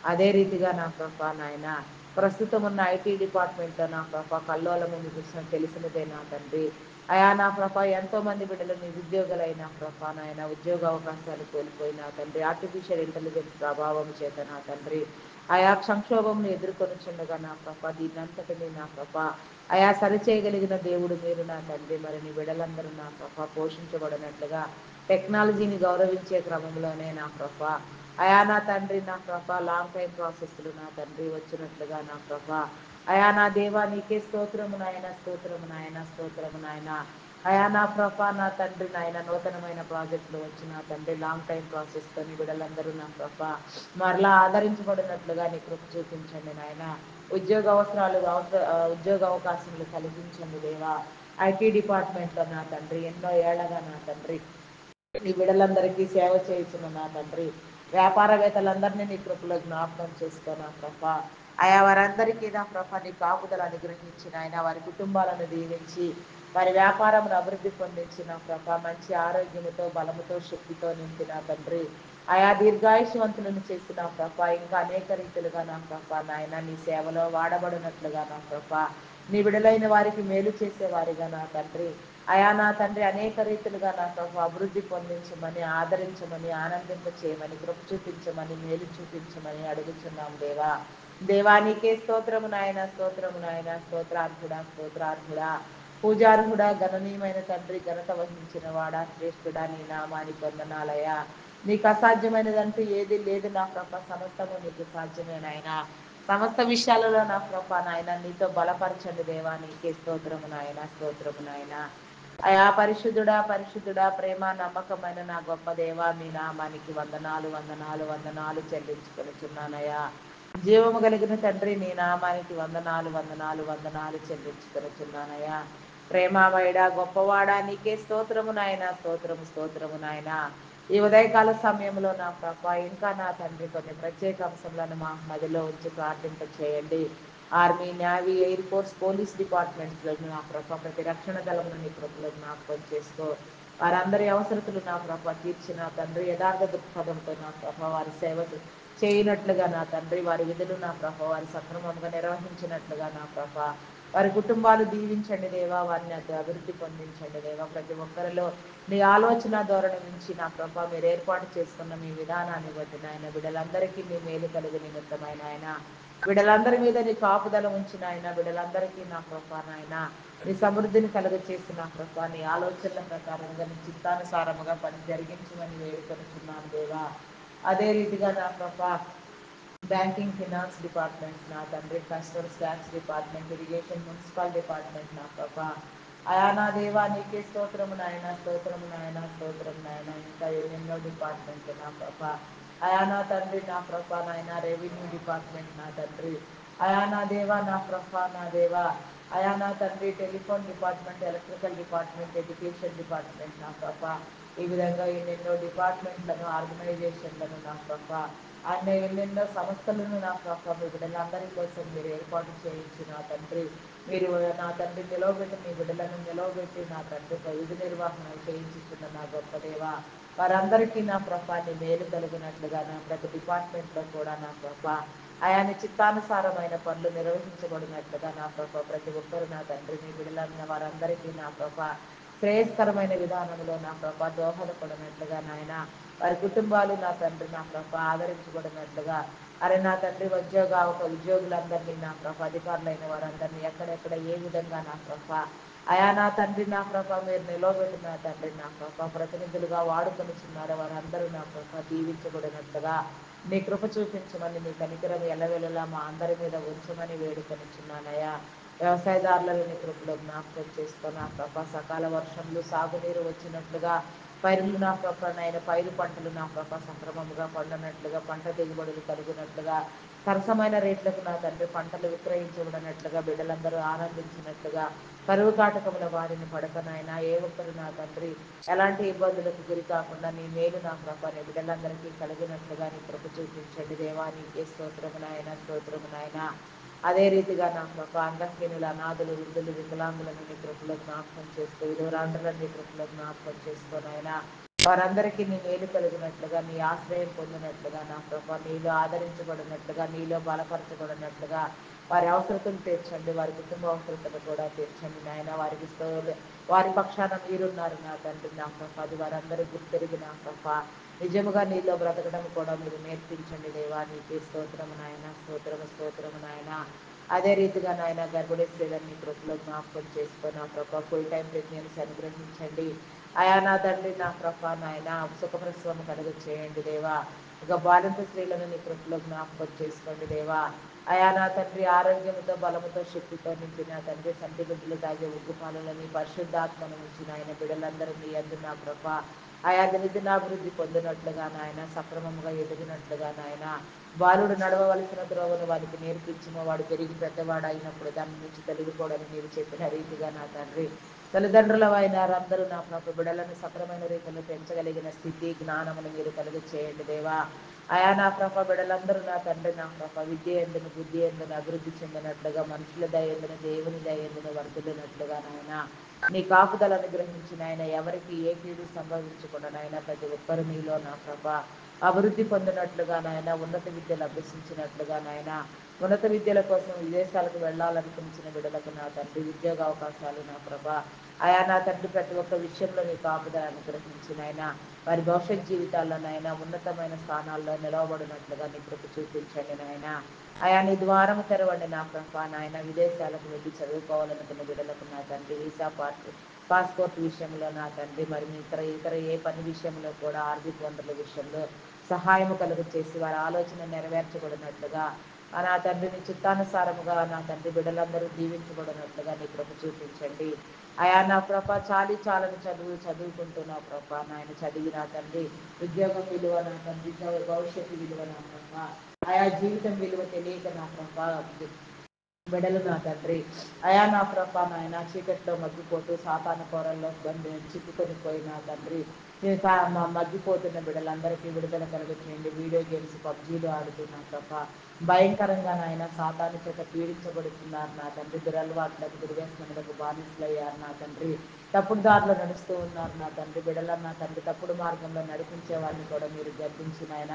అదే రీతిగా నా ప్రభ నాయన ప్రస్తుతం ఉన్న ఐటీ డిపార్ట్మెంట్లో నా ప్రభ కల్లోలము మీకు తెలిసినదే నా తండ్రి అయా నా ప్రభ ఎంతో మంది బిడ్డలు నిరుద్యోగులైన ప్రభ నాయన ఉద్యోగ అవకాశాలు కోల్పోయిన తండ్రి ఆర్టిఫిషియల్ ఇంటెలిజెన్స్ ప్రభావం చేత నా తండ్రి ఆయా సంక్షోభంను ఎదుర్కొనిచుండగా నా ప్రభ దీనంతటినీ నా ప్రభ ఆయా సరిచేయగలిగిన దేవుడు మీరు నా తండ్రి మరి నీ బిడ్డలందరూ నా ప్రభ పోషించబడినట్లుగా టెక్నాలజీని గౌరవించే క్రమంలోనే నా ప్రభ అయా నా తండ్రి నా ప్రభ లాంగ్ టైం ప్రాసెస్లు నా తండ్రి వచ్చినట్లుగా నా ప్రభ అయా నా దేవా నీకే స్తోత్రము నాయన స్తోత్రము నాయన స్తోత్రము నాయన అయా నా ప్రభ నా తండ్రి నాయన నూతనమైన ప్రాజెక్టులు వచ్చిన తండ్రి లాంగ్ టైం ప్రాసెస్తో నీ బిడ్డలందరూ నా ప్రభ మరలా ఆదరించబడినట్లుగా నీ కృప చూపించండి నాయన ఉద్యోగ అవకాశములు కలిగించండి దేవా ఐటీ డిపార్ట్మెంట్లో నా తండ్రి ఎన్నో ఏళ్ళగా నా తండ్రి నీ బిడ్డలందరికీ సేవ చేయించిన నా తండ్రి వ్యాపారవేత్తలందరినీ నీ కృపలో జ్ఞాపకం చేసుకో నా ప్రభ ఆయా వారందరికీ నా ప్రభ నీ కాపుదలు అనుగ్రహించిన ఆయన వారి కుటుంబాలను దీవించి వారి వ్యాపారమును అభివృద్ధి పొందించిన ప్రభ మంచి ఆరోగ్యముతో బలముతో శక్తితో నింపిన తండ్రి ఆయా దీర్ఘాయుషవంతులను చేసిన ప్రభ ఇంకా అనేక రీతిలుగా నా ప్రభ నాయన నీ సేవలో వాడబడినట్లుగా నా ప్రభ నీ విడలైన వారికి మేలు చేసేవారిగా నా తండ్రి అయా నా తండ్రి అనేక రీతిలుగా నా ప్రభు అభివృద్ధి పొందించమని ఆదరించమని ఆనందింప చేయమని కృప చూపించమని మేలు చూపించమని అడుగుచున్నాం దేవా దేవానికే స్తోత్రము నాయన స్తోత్రము నాయన స్తోత్రార్హుడా స్తోత్రార్హుడా పూజార్హుడా గణనీయమైన తండ్రి ఘనత వహించిన వాడా శ్రేష్ఠుడా నీ నామానికి వందనాలయ నీకు అసాధ్యమైనదంటూ ఏది లేదు నా ప్రభ సమస్తము నీకు సాధ్యమే నాయన సమస్త విషయాలలో నా ప్రభ నాయన నీతో బలపరచండి దేవా నీకే స్తోత్రము నాయన స్తోత్రము నాయన అయా పరిశుద్ధుడా పరిశుద్ధుడా ప్రేమ నమ్మకమైన నా గొప్ప దేవా మీ నామానికి వందనాలు వందనాలు వందనాలు చెల్లించుకొనిచున్నానయ్యా జీవము కలిగిన తండ్రి నీ నామానికి వందనాలు వందనాలు వందనాలు చెల్లించుకొనిచున్నానయ్యా ప్రేమామయుడా గొప్పవాడా నీకే స్తోత్రము నాయన స్తోత్రము స్తోత్రము నాయన ఈ ఉదయకాల సమయంలో నా ప్రభ ఇంకా నా తండ్రి కొన్ని ప్రత్యేక అంశంలను మా మదిలో ఉంచి ప్రార్థింప చేయండి army navy air force police డిపార్ట్మెంట్స్లో నా ప్రభ ప్రతి రక్షణ దళమును నీ కృపలో జ్ఞాపకం చేసుకో వారందరి అవసరతలు నా ప్రభ తీర్చిన తండ్రి యథార్థ దృక్పథంతో నా ప్రభ వారి సేవ చేయనట్లుగా నా తండ్రి వారి విధులు నా ప్రభ వారి సక్రమంగా నిర్వహించినట్లుగా నా ప్రభ వారి కుటుంబాలు దీవించండి దేవా, వారిని అభివృద్ధి పొందించండి దేవా. ప్రతి ఒక్కరిలో నీ ఆలోచన ధోరణి నుంచి నా ప్రభ మీరు ఏర్పాటు చేసుకున్న మీ విధానాన్ని బట్టి నాయన బిడ్డలందరికీ మీ మేలు కలుగు నిమిత్తమైన ఆయన బిడ్డలందరి మీద నీ కాపుదల ఉంచిన ఆయన బిడ్డలందరికీ నా ప్రభ నాయన నీ సమృద్ధిని కలుగ చేసి నా ప్రభ నీ ఆలోచనల ప్రకారంగా నీ చిత్తానుసారముగా పని జరిగించమని వేడుకొనుచున్నాను దేవా. అదే రీతిగా నా ప్రభ బ్యాంకింగ్ ఫినాన్స్ డిపార్ట్మెంట్ నా తండ్రి, customs tax department, irrigation municipal department నా ప్రభ అయా నా దేవా నీకే స్తోత్రము నాయన, స్తోత్రము నాయన, స్తోత్రము నాయన. ఇంకా ఎన్నెన్నో డిపార్ట్మెంట్ నా ప్రభ అయా నా తండ్రి నా ప్రభ నాయన రెవెన్యూ డిపార్ట్మెంట్ నా తండ్రి అయా నా దేవా నా ప్రభ నా దేవా అయా నా తండ్రి telephone department, electrical department, education department నా ప్రభ ఈ విధంగా ఎన్నెన్నో డిపార్ట్మెంట్లను ఆర్గనైజేషన్లను నా ప్రభ అన్న ఎన్నెన్నో సంస్థలను నా ప్రభ మీ బిడ్డలందరి కోసం మీరు ఏర్పాటు చేయించి నా తండ్రి మీరు నా తండ్రి నిలవబెట్టి మీ బిడ్డలను నిలవబెట్టి నా తండ్రి విధి నిర్వహణ చేయించుతున్న నా గొప్ప దేవ వారందరికీ నా ప్రభాన్ని మేలు కలిగినట్లుగా నా ప్రతి డిపార్ట్మెంట్లో కూడా నా ప్రభ ఆయన చిత్తానుసారమైన పనులు నిర్వహించబడినట్లుగా నా ప్రభ ప్రతి ఒక్కరు నా తండ్రి మీ బిడ్డలన్న వారందరికీ నా ప్రభ శ్రేయస్కరమైన విధానంలో నా ప్రభ దోహదపడినట్లుగా నాయన వారి కుటుంబాలు నా తండ్రి నా ప్రభ ఆదరించబడినట్లుగా అరే నా తండ్రి ఉద్యోగులందరినీ నా ప్రభ అధికారులైన వారందరినీ ఎక్కడెక్కడ ఏ విధంగా నా ప్రభ అయా నా తండ్రి నా ప్రభ మీరు నిలవబెట్టి నా తండ్రి నా ప్రభ ప్రతినిధులుగా వాడుకొనిచున్నారు వారందరూ నా ప్రభ దీవించబడినట్లుగా నీ కృప చూపించమని నీ కనికరం ఎల్లవెల్లలా మా అందరి మీద ఉంచమని వేడుకొనిచున్నానయ్యా. వ్యవసాయదారులను నీ కృపలో జ్ఞాపకం చేసుకొని నా ప్రభ సకాల వర్షంలో సాగునీరు వచ్చినట్లుగా పైరులు నా ప్రభ నాయన పైరు పంటలు నా ప్రభ సక్రమముగా పండినట్లుగా పంట దిగుబడులు కలుగునట్లుగా సరసమైన రేట్లకు నా తండ్రి పంటలు విక్రయించబడినట్లుగా బిడ్డలందరూ ఆనందించినట్లుగా కరువు కాటకముల వారిని పడకనైనా ఏ ఒక్కరు నా తండ్రి ఎలాంటి ఇబ్బందులకు గురి కాకుండా నీ మేలు నా ప్రభ నీ బిడ్డలందరికీ కలిగినట్లుగా నీ కృప చూపించండి దేవా. నీకే స్తోత్రము నాయన, స్తోత్రము నాయన. అదే రీతిగా నా ప్రభ అంగహీనుల అనాథులు వృద్ధులు వికలాంగులను నీ కృపలో జ్ఞాపకం చేస్తూ విధురాండ్రులను నీ కృపలో జ్ఞాపకం చేసుకునైనా వారందరికీ నీ మేలు కలిగినట్లుగా నీ ఆశ్రయం పొందినట్లుగా నా ప్రభ నీలో ఆదరించబడినట్లుగా నీలో బలపరచబడినట్లుగా వారి అవసరతలు తీర్చండి, వారి కుటుంబ అవసరతలు కూడా తీర్చండి నాయన. వారి పక్షాన మీరున్నారు నా తండ్రి నా ప్రభ అది వారందరూ గుర్తెరిగి నా ప్రభ నిజముగా నీలో బ్రతకడం కూడా మీరు నేర్పించండి దేవా. నీకే స్తోత్రము నాయన, స్తోత్రము స్తోత్రము నాయన. అదే రీతిగా నాయన గర్భిణీ స్త్రీలని కృపలో జ్ఞాపకం చేసుకొని నా ప్రభ ఫుల్ టైం ప్రెగ్నెన్సీ అనుగ్రహించండి అయా నా తండ్రి నా ప్రభ నాయన సుఖప్రసవం కలుగ చేయండి దేవా. ఇక బాలింత స్త్రీలను నీ కృపలో జ్ఞాపకం చేసుకోండి దేవా. అయా నా తండ్రి ఆరోగ్యంతో బలముతో శక్తితో నింపిన తండ్రి సంటి బిడ్డలు తాగే ఉగ్గు పాలనని పరిశుద్ధాత్మను ఉంచిన ఆయన బిడ్డలందరూ మీ అందు నా ప్రభ ఆయా దినదినాభివృద్ధి పొందినట్లుగా నాయన సక్రమంగా ఎదిగినట్లుగా నాయన బాలుడు నడవవలసిన త్రోవను వారికి నేర్పించిన వాడు పెరిగి పెద్దవాడు అయినప్పుడు దాని నుంచి తొలగిపోవడానికి మీరు చెప్పిన రీతిగా నా తండ్రి తల్లిదండ్రుల వారందరూ నా ప్రభ బిడలను సక్రమైన రీతిలో పెంచగలిగిన స్థితి జ్ఞానమును మీరు కలుగ చేయండి దేవా. అయా నా ప్రభ బిడలందరూ నా తండ్రి నా ప్రభ విద్య ఎందును బుద్ధి ఎందును అభివృద్ధి చెందినట్లుగా మనుషుల దయందును దేవుని దయందును వర్ధిల్లినట్లుగా నాయన నీ కాపుదలను గ్రహించిన ఆయన ఎవరికి ఏ కీడు సంభవించకుండా నాయన ప్రతి ఒక్కరు నీలో నా ప్రభ అభివృద్ధి పొందినట్లుగా నాయన ఉన్నత విద్యలు అభ్యసించినట్లుగా నాయన ఉన్నత విద్యల కోసం విదేశాలకు వెళ్ళాలనుకుంటున్న బిడ్డలకు నా తండ్రి ఉద్యోగ అవకాశాలు నా ప్రభ అయా నా తండ్రి ప్రతి ఒక్క విషయంలో నీ కాపుదల అనుగ్రహించిన ఆయన వారి భవిష్యత్ జీవితాల్లో నాయన ఉన్నతమైన స్థానాల్లో నిలవబడినట్లుగా నీ కృప చూపించండి నాయన. అయా నీ ద్వారం తెరవండి నా ప్రభ నాయన విదేశాలకు వెళ్ళి చదువుకోవాలనుకున్న బిడ్డలకు నా తండ్రి వీసా పాస్పోర్ట్ విషయంలో నా తండ్రి మరి ఇతర ఇతర ఏ పని విషయంలో కూడా ఆర్థిక వనరుల విషయంలో సహాయం కలుగు చేసి వారి ఆలోచన నెరవేర్చబడినట్లుగా నా తండ్రిని చిత్తానుసారముగా నా తండ్రి బిడ్డలందరూ దీవించబడినట్లుగా నీ కృప చూపించండి. అయా నా ప్రభ చాలని చదువుకుంటూ నా ప్రభ నాయన చదివి నా తండ్రి ఉద్యోగం విలువ నా తండ్రి భవిష్యత్తు విలువ నా ప్రభ ఆయా జీవితం విలువ తెలియక నా ప్రభ బిడలు నా తండ్రి అయా నా ప్రభ నాయన చీకట్లో మగ్గిపోతూ సాతాను కోరల్లో చిక్కుకొని పోయి నా తండ్రి మగ్గిపోతున్న బిడ్డలందరికీ విడుదల కలుగచేయండి. వీడియో గేమ్స్ పబ్జీలు ఆడుతున్నా ప్రభా, భయంకరంగా నాయన సాతాను చేత పీడించబడుతున్నారు నా తండ్రి. దురలవాట్లకు దుర్వ్యసనములకు బానిసలయ్యారు నా తండ్రి. తప్పుడు దారిలో నడుస్తూ ఉన్నారు నా తండ్రి. బిడ్డలను నా తండ్రి తప్పుడు మార్గంలో నడిపించే వారిని కూడా మీరు గర్తించిన ఆయన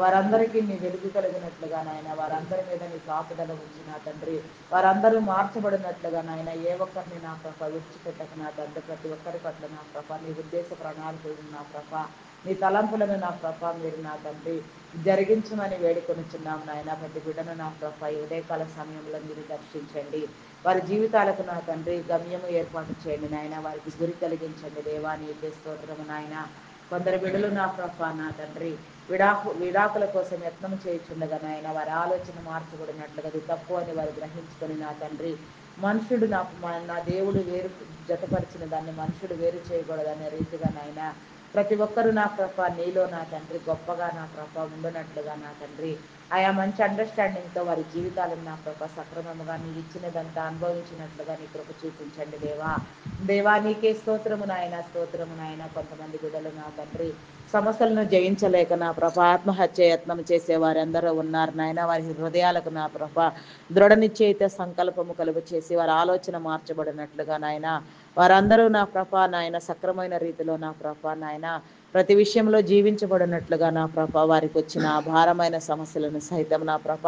వారందరికీ మీ వెలుగు కలిగినట్లుగా నాయన వారందరి మీద నీ కాపుదల ఉంచి నా తండ్రి వారందరూ మార్చబడినట్లుగా నాయన ఏ ఒక్కరిని నా ప్రభ విడిచిపెట్టక నా తండ్రి. ప్రతి ఒక్కరి పట్ల నా ప్రభ నీ ఉద్దేశ ప్రణాళికలను నా ప్రభ నీ తలంపులను నా ప్రభ మీరు నా తండ్రి జరిగించమని వేడుకొనిచున్నాం నాయన. ప్రతి బిడ్డను నా ప్రభ ఈ ఉదయకాల సమయంలో మీరు దర్శించండి. వారి జీవితాలకు నా తండ్రి గమ్యము ఏర్పాటు చేయండి నాయన. వారికి గురి కలిగించండి దేవా, నీకే స్తోత్రము నాయన. కొందరు బిడ్డలు నా ప్రభ నా తండ్రి విడాకుల కోసం యత్నం చేయుచుండగా నాయన వారి ఆలోచన మార్చబడినట్లుగా అది తప్పు అని వారు గ్రహించుకొని నా తండ్రి మనుషుడు నా దేవుడు వేరు జతపరిచిన దాన్ని మనుషుడు వేరు చేయకూడదనే రీతిగా నాయన ప్రతి ఒక్కరూ నా ప్రభ నీలో నా తండ్రి గొప్పగా నా ప్రభ ఉండనట్లుగా నా తండ్రి ఆయా మంచి అండర్స్టాండింగ్తో వారి జీవితాలను నా ప్రభ సక్రమముగా నీవు ఇచ్చినదంతా అనుభవించినట్లుగా నీ కృప చూపించండి దేవా. దేవా నీకే స్తోత్రము నాయన, స్తోత్రము నాయన. కొంతమంది బిడ్డలు నా తండ్రి సమస్యలను జయించలేక నా ప్రభ ఆత్మహత్య యత్నం చేసే వారందరూ ఉన్నారు నాయన. వారి హృదయాలకు నా ప్రభ దృఢ నిశ్చయిత సంకల్పము కలుగు చేసి వారి ఆలోచన మార్చబడినట్లుగా నాయన వారందరూ నా ప్రభ నాయన సక్రమైన రీతిలో నా ప్రభ నాయన ప్రతి విషయంలో జీవించబడినట్లుగా నా ప్రభ వారికి వచ్చిన భారమైన సమస్యలను సైతం నా ప్రభ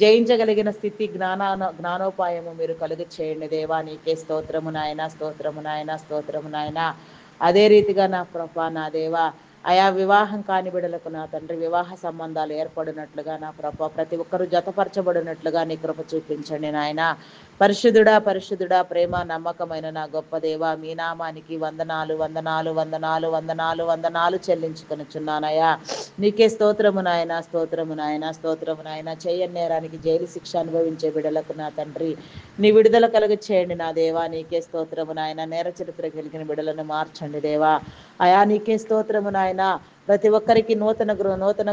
జయించగలిగిన స్థితి జ్ఞానోపాయము మీరు కలుగు చేయండి దేవా. నీకే స్తోత్రము నాయన, స్తోత్రము నాయన, స్తోత్రము నాయన. అదే రీతిగా నా ప్రభ నా దేవా ఆయా వివాహం కాని బిడలకు నా తండ్రి వివాహ సంబంధాలు ఏర్పడినట్లుగా నా ప్రభ ప్రతి ఒక్కరూ జతపరచబడినట్లుగా నీ కృప చూపించండి నాయన. పరిశుద్ధుడా పరిశుద్ధుడా ప్రేమ నమ్మకమైన నా గొప్ప దేవ మీ నామానికి వందనాలు వందనాలు వందనాలు వందనాలు వందనాలు చెల్లించుకొనిచున్నానయ్యా. నీకే స్తోత్రము నాయన, స్తోత్రము నాయన, స్తోత్రము నాయన. చేయని నేరానికి జైలు శిక్ష అనుభవించే బిడలకు నా తండ్రి నీ విడుదల కలుగు చేయండి నా దేవా. నీకే స్తోత్రము నాయన. నేర చరిత్ర కలిగిన బిడలను మార్చండి దేవా. అయా నీకే స్తోత్రము నాయన. ప్రతి ఒక్కరికి నూతన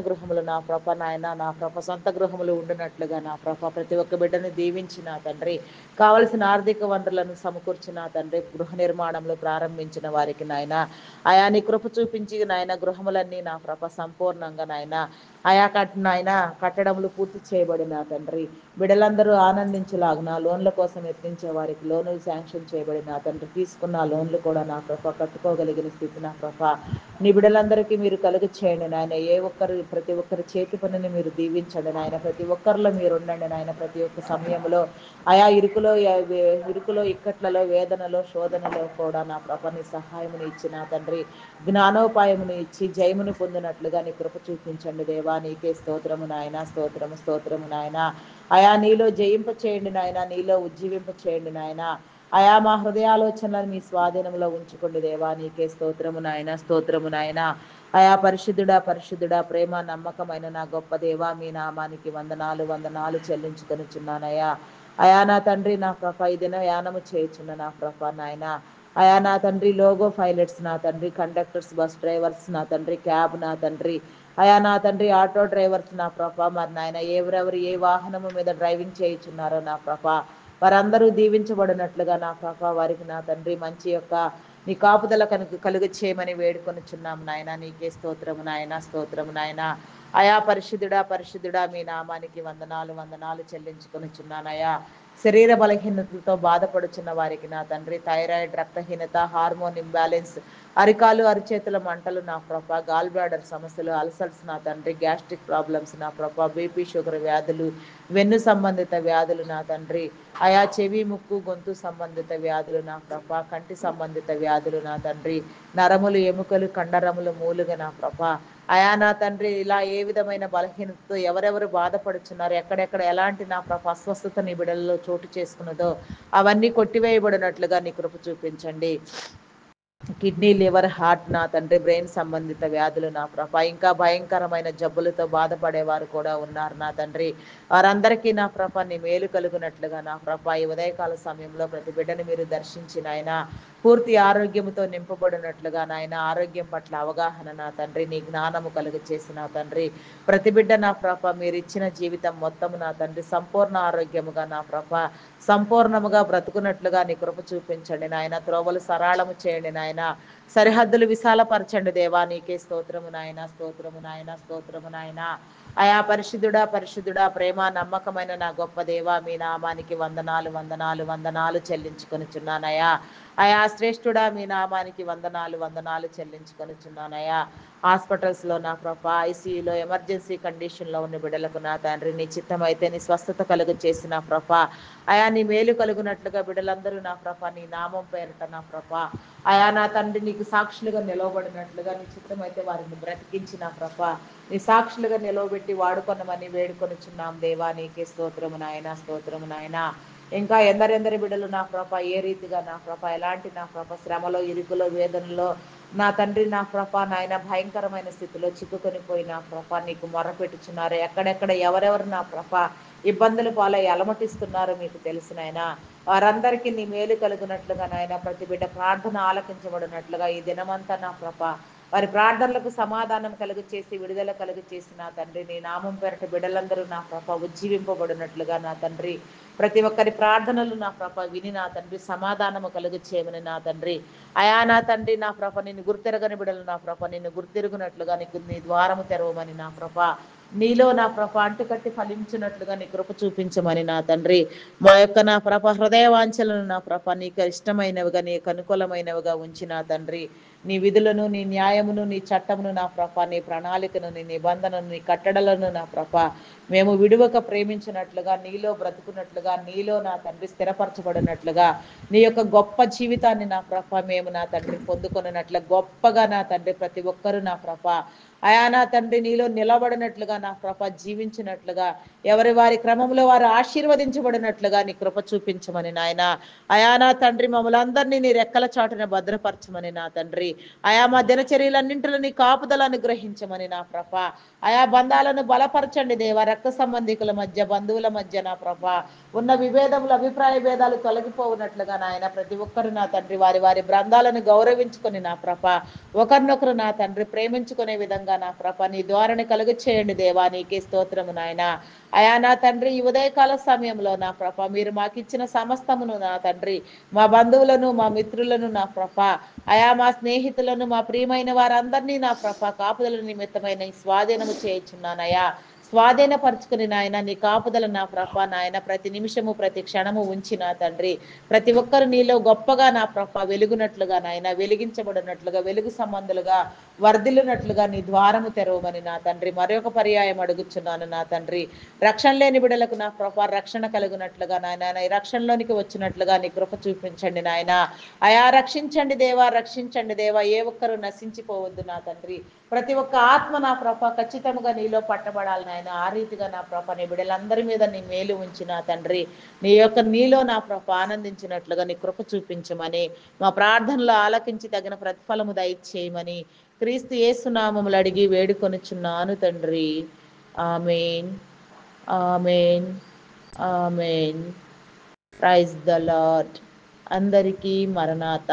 గృహములు నా ప్రభ నాయన నా ప్రభ సొంత గృహములు ఉండినట్లుగా నా ప్రభ ప్రతి ఒక్క బిడ్డను దీవించిన తండ్రి కావలసిన ఆర్థిక వనరులను సమకూర్చిన తండ్రి గృహ నిర్మాణంలో ప్రారంభించిన వారికి నాయన ఆయా నీ కృప చూపించి నాయన గృహములన్నీ నా ప్రభ సంపూర్ణంగా నాయన ఆయా నాయన కట్టడములు పూర్తి చేయబడిన తండ్రి బిడ్డలందరూ ఆనందించలాగున లోన్ల కోసం యత్నించే వారికి లోనులు శాంక్షన్ చేయబడిన తండ్రి తీసుకున్న లోన్లు కూడా నా ప్రభ కట్టుకోగలిగిన స్థితి నా ప్రభ నీ బిడ్డలందరికీ మీరు కలుగు చేయండి నాయన. ప్రతి ఒక్కరి చేతి పనిని మీరు దీవించండి నాయన. ప్రతి ఒక్కరిలో మీరు ఉండండి నాయన. ప్రతి ఒక్క సమయంలో ఆయా ఇరుకులో ఇక్కట్లలో వేదనలో శోధనలో కూడా నా ప్రభని సహాయముని ఇచ్చి నా తండ్రి జ్ఞానోపాయమును ఇచ్చి జయమును పొందినట్లుగా నీ కృప చూపించండి దేవా. నీకే స్తోత్రము నాయన, స్తోత్రము స్తోత్రము నాయన. ఆయా నీలో జయింప చేయండి నాయన, నీలో ఉజ్జీవింప చేయండి నాయన. ఆయా మా హృదయాలోచనలను మీ స్వాధీనంలో ఉంచుకోండి దేవా. నీకే స్తోత్రము నాయన, స్తోత్రము నాయన. ఆయా పరిశుద్ధుడా పరిశుద్ధుడా ప్రేమ నమ్మకమైన నా గొప్ప దేవా మీ నామానికి వందనాలు వందనాలు చెల్లించుకొనిచున్నానయ్యా. అయా నా తండ్రి నా ప్రభ ఈ దినం యానము చేయుచున్న నా ప్రభ నాయన అయా నా తండ్రి లోగో పైలట్స్ నా తండ్రి కండక్టర్స్ బస్ డ్రైవర్స్ నా తండ్రి క్యాబ్ నా తండ్రి అయా నా తండ్రి ఆటో డ్రైవర్స్ నా ప్రభ మరి నాయన ఎవరెవరు ఏ వాహనము మీద డ్రైవింగ్ చేయుచున్నారో నా ప్రభ వారందరూ దీవించబడినట్లుగా నా ప్రభ వారికి నా తండ్రి మంచి యొక్క నీ కాపుదల కలుగు చేయమని వేడుకొనిచున్నాం నాయన. నీకే స్తోత్రము నాయన, స్తోత్రము నాయన. అయా పరిశుద్ధుడా పరిశుద్ధుడా మీ నామానికి వందనాలు వందనాలు చెల్లించుకొనిచున్నానయా. శరీర బలహీనతలతో బాధపడుచున్న వారికి నా తండ్రి థైరాయిడ్ రక్తహీనత హార్మోన్ ఇంబ్యాలెన్స్ అరికాలు అరిచేతుల మంటలు నా ప్రభ గాల్ బ్లాడర్ సమస్యలు అల్సర్స్ నా తండ్రి గ్యాస్ట్రిక్ ప్రాబ్లమ్స్ నా ప్రభ బీపీ షుగర్ వ్యాధులు వెన్ను సంబంధిత వ్యాధులు నా తండ్రి ఆయా చెవి ముక్కు గొంతు సంబంధిత వ్యాధులు నా ప్రభ కంటి సంబంధిత వ్యాధులు నా తండ్రి నరములు ఎముకలు కండరములు మూలుగ నా ప్రభ అయా నా తండ్రి ఇలా ఏ విధమైన బలహీనతతో ఎవరెవరు బాధపడుచున్నారు ఎక్కడెక్కడ ఎలాంటి నా ప్రభ అస్వస్థత నీ బిడలలో చోటు చేసుకున్నదో అవన్నీ కొట్టివేయబడినట్లుగా నీ కృప చూపించండి. కిడ్నీ లివర్ హార్ట్ నా తండ్రి బ్రెయిన్ సంబంధిత వ్యాధులు నా ప్రభ ఇంకా భయంకరమైన జబ్బులతో బాధపడేవారు కూడా ఉన్నారు నా తండ్రి వారందరికీ నా ప్రభ నీ మేలు కలుగునట్లుగా నా ప్రభ ఈ ఉదయకాల సమయంలో ప్రతి బిడ్డని మీరు దర్శించిన ఆయన పూర్తి ఆరోగ్యంతో నింపబడినట్లుగా నాయన ఆరోగ్యం పట్ల అవగాహన నా తండ్రి నీ జ్ఞానము కలుగు చేసిన తండ్రి ప్రతి బిడ్డ నా ప్రభ మీరు ఇచ్చిన జీవితం మొత్తము నా తండ్రి సంపూర్ణ ఆరోగ్యముగా నా ప్రభ సంపూర్ణముగా బ్రతుకున్నట్లుగా నీ కృప చూపించండి నాయన. త్రోవలు సరాళము చేయండి నాయన. నాయన. సరిహద్దులు విశాలపరచండి దేవా, నీకే స్తోత్రము నాయన, స్తోత్రము నాయన, స్తోత్రము నాయన. అయా పరిశుద్ధుడా, పరిశుద్ధుడా, ప్రేమ నమ్మకమైన నా గొప్ప దేవా, మీ నామానికి వందనాలు, వందనాలు, వందనాలు చెల్లించుకొనిచున్నానయా. అయా శ్రేష్ఠుడా, మీ నామానికి వందనాలు, వందనాలు చెల్లించుకొనిచున్నానయా. హాస్పిటల్స్లో నా ప్రభా, ఐసీయూలో ఎమర్జెన్సీ కండిషన్లో ఉన్న బిడ్డలకు నా తండ్రి, నీ చిత్తమైతే నీ స్వస్థత కలుగు చేసిన ప్రభా, అయా నీ మేలు కలుగునట్లుగా బిడ్డలందరూ నా ప్రభా నీ నామం పేరట నా ప్రభా, అయా నా తండ్రి నీకు సాక్షులుగా నిలవబడినట్లుగా నీ చిత్తమైతే వారిని బ్రతికించిన ప్రభా, నీ సాక్షులుగా నిలవబెట్టి వాడుకొనమని వేడుకొనుచున్నాం దేవా, నీకే స్తోత్రము నాయన, స్తోత్రము నాయన. ఇంకా ఎందరెందరి బిడ్డలు నా ప్రభ ఏ రీతిగా నా ప్రభ ఎలాంటి నా ప్రభ శ్రమలో, ఇరుకులో, వేదనలో నా తండ్రి నా ప్రభ నాయన భయంకరమైన స్థితిలో చిక్కుకొని పోయిన ప్రభ నీకు మొరపెట్టుచున్నారు. ఎక్కడెక్కడ ఎవరెవరు నా ప్రభ ఇబ్బందులు పాలై అలమటిస్తున్నారో మీకు తెలుసు నాయన. వారందరికీ నీ మేలు కలుగునట్లుగా నాయన, ప్రతి బిడ్డ ప్రార్థన ఆలకించబడినట్లుగా ఈ దినమంతా నా ప్రభ వారి ప్రార్థనలకు సమాధానం కలుగు చేసి విడుదల కలుగు చేసి నా తండ్రి, నీ నామం పేరట బిడ్డలందరూ నా ప్రభ ఉజ్జీవింపబడినట్లుగా నా తండ్రి, ప్రతి ఒక్కరి ప్రార్థనలు నా ప్రభ విని నా తండ్రి సమాధానము కలుగు చేయమని నా తండ్రి, అయా నా తండ్రి నా ప్రభ నిన్ను గుర్తెరగని బిడ్డలు నా ప్రభ నిన్ను గుర్తెరుగునట్లుగా నీకు నీ ద్వారము తెరవమని నా ప్రభ, నీలో నా ప్రభ అంటుకట్టి ఫలించినట్లుగా నీ కృప చూపించమని నా తండ్రి, మా యొక్క నా ప్రభ హృదయ వాంఛలను నా ప్రభ నీకు ఇష్టమైనవిగా నీకు అనుకూలమైనవిగా ఉంచి నా తండ్రి, నీ విధులను, నీ న్యాయమును, నీ చట్టమును నా ప్రభ, నీ ప్రణాళికను, నీ నిబంధనను, నీ కట్టడలను నా ప్రభ మేము విడువక ప్రేమించినట్లుగా, నీలో బ్రతుకున్నట్లుగా, నీలో నా తండ్రి స్థిరపరచబడినట్లుగా, నీ యొక్క గొప్ప జీవితాన్ని నా ప్రభ మేము నా తండ్రి పొందుకొనినట్లుగా గొప్పగా నా తండ్రి ప్రతి ఒక్కరూ నా ప్రభ అయా నా తండ్రి నీలో నిలబడినట్లుగా నా ప్రభ జీవించినట్లుగా, ఎవరి వారి క్రమంలో వారు ఆశీర్వదించబడినట్లుగా నీ కృప చూపించమని నాయన. అయా నా తండ్రి మమ్మల్ని అందరినీ నీ రెక్కల చాటున భద్రపరచమని నా తండ్రి, అయా మా దినచర్యలన్నింటిలో నీ కాపుదల అనుగ్రహించమని నా ప్రభ, ఆయా బంధాలను బలపరచండి దేవా. రక్త సంబంధికుల మధ్య, బంధువుల మధ్య నా ప్రభ ఉన్న విభేదములు, అభిప్రాయ భేదాలు తొలగిపోవునట్లుగా నాయన, ప్రతి ఒక్కరు నా తండ్రి వారి వారి బృందాలను గౌరవించుకొని నా ప్రభ ఒకరినొకరు నా తండ్రి ప్రేమించుకునే విధంగా నా ప్రభ నీ ధోరణి కలుగు చేయండి దేవా, నీకే స్తోత్రము నాయన. అయా నా తండ్రి ఈ ఉదయకాల సమయంలో నా ప్రభ మీరు మాకు ఇచ్చిన సమస్తమును నా తండ్రి, మా బంధువులను, మా మిత్రులను నా ప్రభ, అయా మా స్నేహితులను, మా ప్రియమైన వారందరినీ నా ప్రభ కాపుదల నిమిత్తమైన స్వాధీనము చేయుచున్నానయా. స్వాధీనపరుచుకుని నాయన నీ కాపుదల నా ప్రభ నాయన ప్రతి నిమిషము ప్రతి క్షణము ఉంచి నా తండ్రి, ప్రతి ఒక్కరు నీలో గొప్పగా నా ప్రభ వెలుగునట్లుగా నాయన, వెలిగించబడినట్లుగా, వెలుగు సంబంధులుగా వర్ధిల్లునట్లుగా నీ ద్వారము తెరవమని నా తండ్రి మరొక పర్యాయం అడుగుచున్నాను నా తండ్రి. రక్షణ లేని బిడ్డలకు నా ప్రభ రక్షణ కలుగునట్లుగా నాయన, ఈ రక్షణలోనికి వచ్చినట్లుగా నీ కృప చూపించండి నాయన. అయా రక్షించండి దేవా, రక్షించండి దేవా, ఏ ఒక్కరు నశించిపోవద్దు నా తండ్రి. ప్రతి ఒక్క ఆత్మ నా ప్రభ ఖచ్చితంగా నీలో పట్టబడాలి నాయన. ఆ రీతిగా నా ప్రభ నీ బిడ్డలందరి మీద నీ మేలు ఉంచి నా తండ్రి, నీ యొక్క నీలో నా ప్రభ ఆనందించినట్లుగా నీ కృప చూపించమని, మా ప్రార్థనలో ఆలకించి తగిన ప్రతిఫలము దయచేయమని క్రీస్తు యేసు నామములు అడిగి వేడుకొనుచున్నాను తండ్రి. Amen, amen, amen. Praise the Lord. అందరికీ మరణాత.